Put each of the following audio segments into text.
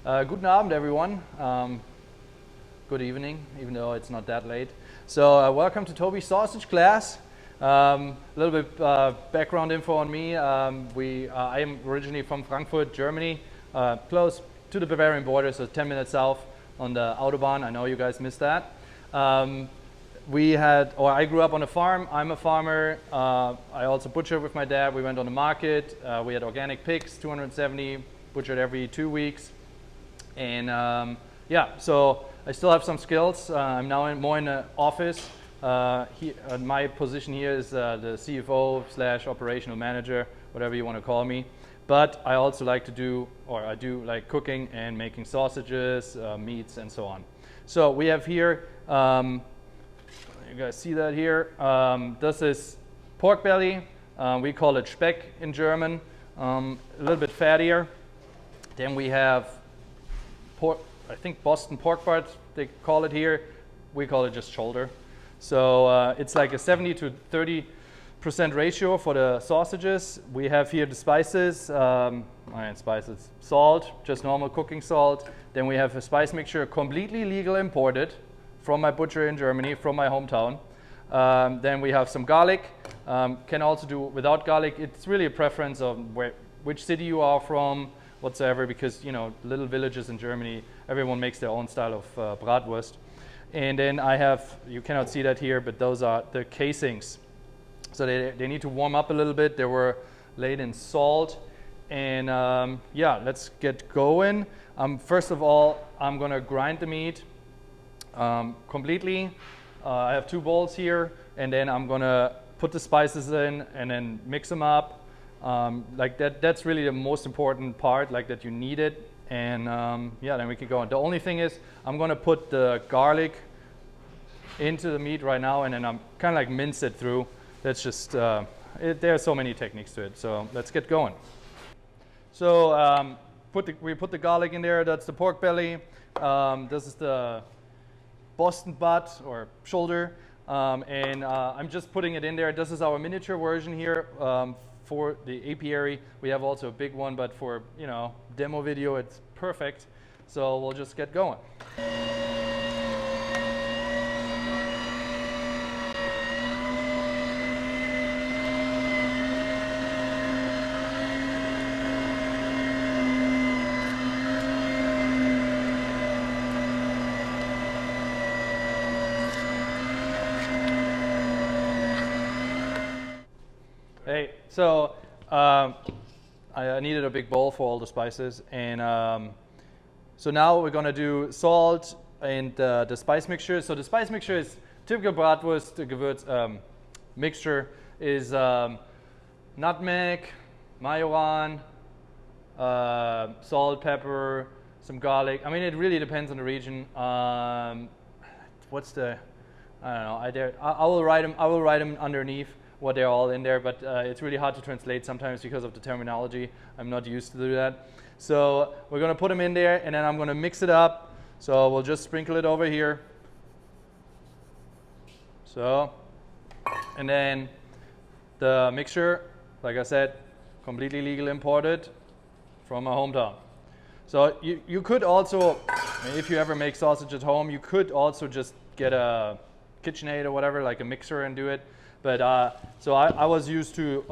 Guten Abend, everyone. Good evening, even though it's not that late. So welcome to Tobi's sausage class. A little bit background info on me. I am originally from Frankfurt, Germany, close to the Bavarian border, so 10 minutes south on the Autobahn. I know you guys missed that. I grew up on a farm. I'm a farmer. I also butchered with my dad. We went on the market. We had organic pigs, 270, butchered every 2 weeks. And so I still have some skills. I'm now more in the office. My position here is the CFO / operational manager, whatever you want to call me. But I also like to do like cooking and making sausages, meats, and so on. So we have here, you guys see that here. This is pork belly. We call it Speck in German, a little bit fattier. Then we have pork, I think Boston pork butt, they call it here. We call it just shoulder. So it's like a 70 to 30% ratio for the sausages. We have here the spices, salt, just normal cooking salt. Then we have a spice mixture, completely legal imported from my butcher in Germany, from my hometown. Then we have some garlic. Can also do without garlic. It's really a preference of which city you are from, whatsoever, because little villages in Germany, everyone makes their own style of Bratwurst. And then I have, you cannot see that here, but those are the casings. So they need to warm up a little bit. They were laid in salt. And let's get going. First of all, I'm gonna grind the meat completely. I have 2 bowls here, and then I'm gonna put the spices in and then mix them up. Like that's really the most important part, like that you need it. And then we can go on. The only thing is I'm gonna put the garlic into the meat right now, and then I'm kind of like mince it through. That's just, there are so many techniques to it. So let's get going. So we put the garlic in there. That's the pork belly. This is the Boston butt or shoulder. I'm just putting it in there. This is our miniature version here. For the Apiary, we have also a big one, but for demo video, it's perfect. So we'll just get going. Hey, so I needed a big bowl for all the spices, and so now we're gonna do salt and the spice mixture. So the spice mixture is typical Bratwurst Gewürz mixture is nutmeg, majoran, salt, pepper, some garlic. I mean, it really depends on the region. I don't know. I will write them underneath what they're all in there, but it's really hard to translate sometimes because of the terminology. I'm not used to do that. So we're gonna put them in there, and then I'm gonna mix it up. So we'll just sprinkle it over here. So, and then the mixture, like I said, completely legal imported from my hometown. So you could also, if you ever make sausage at home, you could also just get a KitchenAid or whatever, like a mixer, and do it. But so I was used to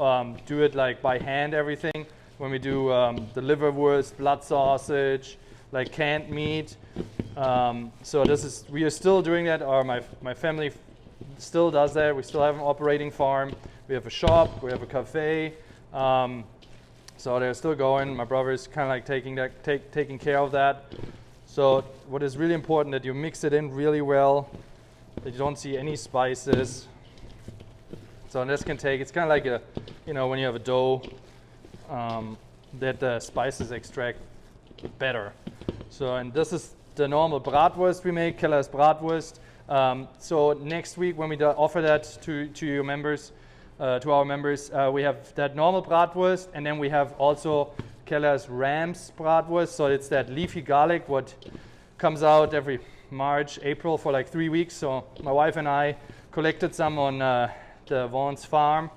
do it like by hand, everything. When we do the liverwurst, blood sausage, like canned meat. So we are still doing that, or my family still does that. We still have an operating farm. We have a shop, we have a cafe. So they're still going. My brother is kind of like taking care of that. So what is really important that you mix it in really well, that you don't see any spices. So this can take, it's kind of like when you have a dough, that the spices extract better. So, and this is the normal Bratwurst we make, Keller's Bratwurst. So next week when we offer that to your members, to our members, we have that normal Bratwurst, and then we have also Keller's Ram's Bratwurst. So it's that leafy garlic what comes out every March, April for like 3 weeks. So my wife and I collected some on the Vaughn's farm,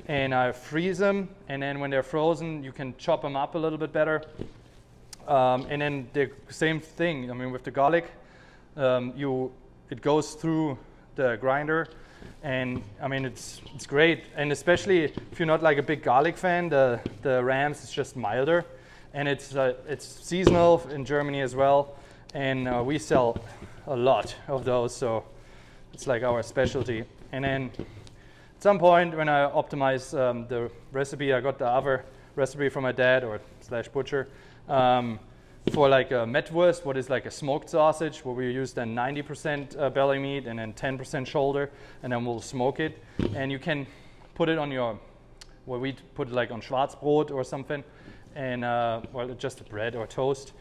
and I freeze them, and then when they're frozen you can chop them up a little bit better. And then the same thing, I mean, with the garlic, it goes through the grinder, and I mean, it's great. And especially if you're not like a big garlic fan, the Rams is just milder, and it's seasonal in Germany as well, and we sell a lot of those, so it's like our specialty. And then at some point when I optimized the recipe, I got the other recipe from my dad or / butcher for like a Bratwurst, what is like a smoked sausage, where we use then 90% belly meat and then 10% shoulder, and then we'll smoke it. And you can put it on your, well, we put it like on Schwarzbrot or something, and well, just bread or toast.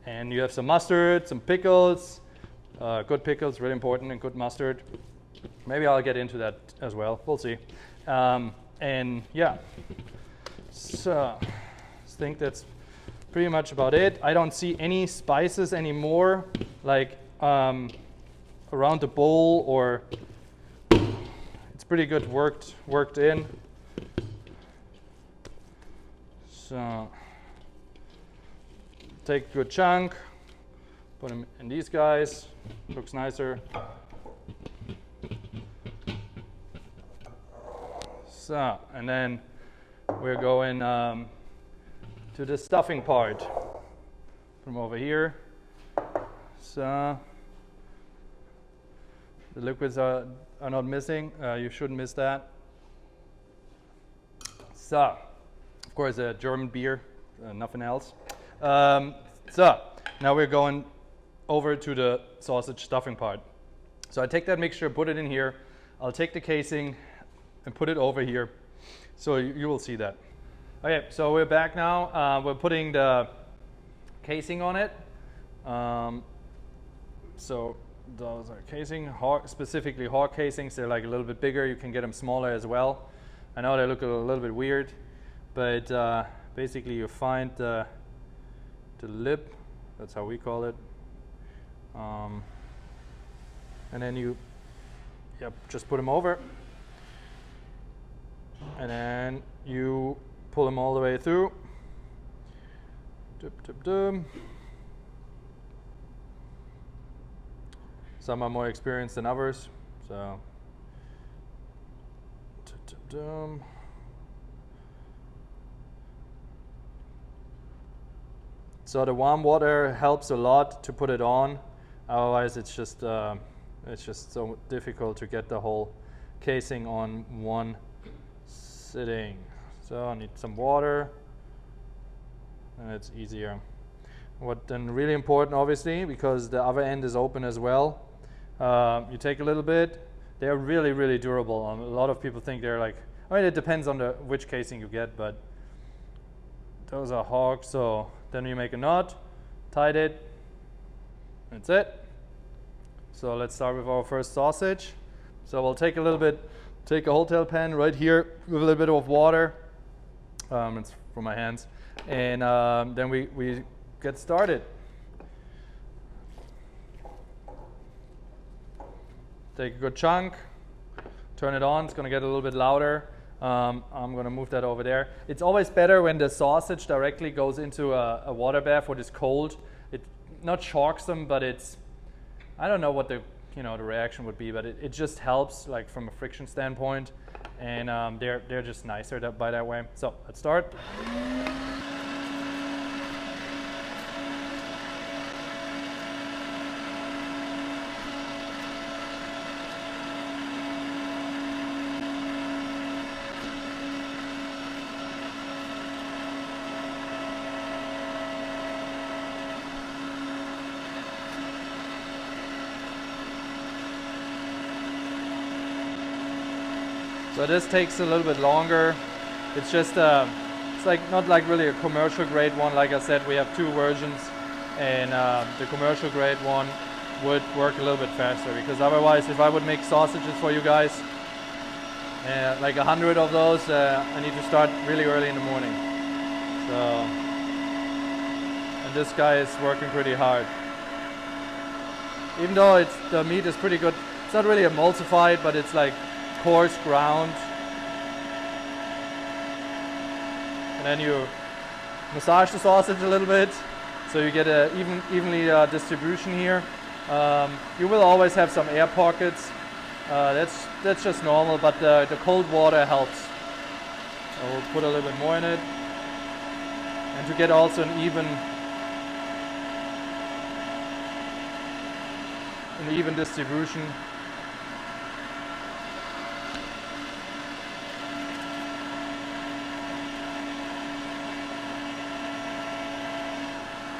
And you have some mustard, some pickles, good pickles, really important, and good mustard. Maybe I'll get into that as well. We'll see. And yeah, so I think that's pretty much about it. I don't see any spices anymore, like around the bowl, or it's pretty good worked in. So take a good chunk, put them in these guys. Looks nicer. So, and then we're going to the stuffing part. From over here. So the liquids are not missing. You shouldn't miss that. So, of course, a German beer, nothing else. So now we're going over to the sausage stuffing part. So I take that mixture, put it in here. I'll take the casing and put it over here, so you will see that. Okay, so we're back now. We're putting the casing on it. So those are casing, specifically hog casings. They're like a little bit bigger. You can get them smaller as well. I know they look a little bit weird, but basically you find the lip. That's how we call it. And then you just put them over. And then you pull them all the way through. Some are more experienced than others, so. So the warm water helps a lot to put it on. Otherwise, it's just so difficult to get the whole casing on one sitting. So I need some water, and it's easier. What then really important, obviously, because the other end is open as well. You take a little bit. They're really, really durable. A lot of people think they're like, I mean, it depends on which casing you get, but those are hog. So then you make a knot, tied it. That's it. So let's start with our first sausage. So we'll take a hotel pan right here with a little bit of water. It's from my hands. And then we get started. Take a good chunk, turn it on. It's going to get a little bit louder. I'm going to move that over there. It's always better when the sausage directly goes into a water bath what is cold. It not shocks them, but it's, I don't know what the reaction would be, but it just helps, like from a friction standpoint, and they're just nicer by that way. So let's start. So this takes a little bit longer. It's just, it's like not like really a commercial grade one. Like I said, we have two versions, and the commercial grade one would work a little bit faster, because otherwise, if I would make sausages for you guys, like 100 of those, I need to start really early in the morning. So, and this guy is working pretty hard. Even though the meat is pretty good, it's not really emulsified, but it's like coarse ground. And then you massage the sausage a little bit, so so you get a evenly distribution here. You will always have some air pockets. That's just normal, but the cold water helps. I will put a little bit more in it, and to get also an even distribution.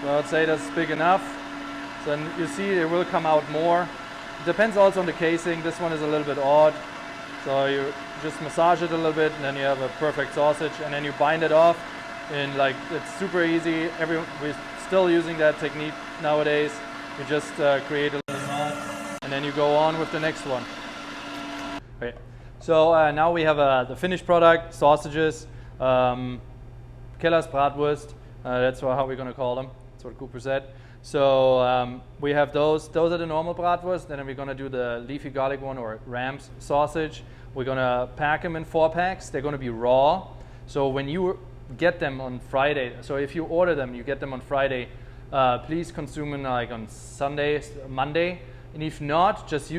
So I'd say that's big enough. So then you see it will come out more. It depends also on the casing. This one is a little bit odd. So you just massage it a little bit and then you have a perfect sausage, and then you bind it off, and like it's super easy. We're still using that technique nowadays. You just create a little knot and then you go on with the next one. Okay. So now we have the finished product, sausages, Keller's Bratwurst. That's how we're going to call them. That's what Cooper said. So we have those. Those are the normal bratwurst. Then we're going to do the leafy garlic one, or ram's sausage. We're going to pack them in 4-packs. They're going to be raw. So when you get them on Friday, so if you order them, you get them on Friday, please consume them like on Sunday, Monday. And if not, just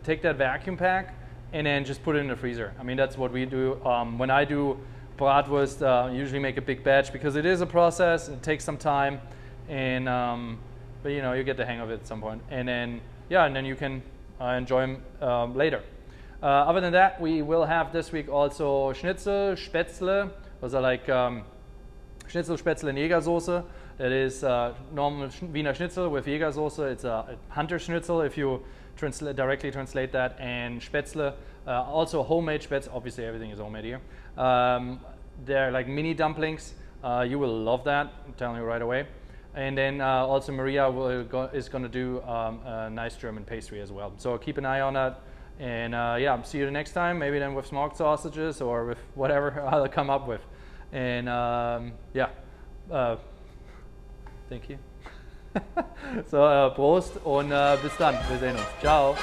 take that vacuum pack and then just put it in the freezer. I mean, that's what we do. When I do bratwurst, I usually make a big batch because it is a process. It takes some time. And but you know, you get the hang of it at some point, and then you can enjoy them later. Other than that, we will have this week also Schnitzel, Spätzle. Those are like Schnitzel, Spätzle, and Jägersoße. That is normal Wiener Schnitzel with Jägersoße. It's a Hunter Schnitzel if you directly translate that, and Spätzle, also homemade Spätzle. Obviously, everything is homemade here. They're like mini dumplings. You will love that. I'm telling you right away. And then also Maria is going to do a nice German pastry as well. So keep an eye on that. And see you the next time. Maybe then with smoked sausages or with whatever I'll come up with. And thank you. So Prost und bis dann. Wir sehen uns. Ciao.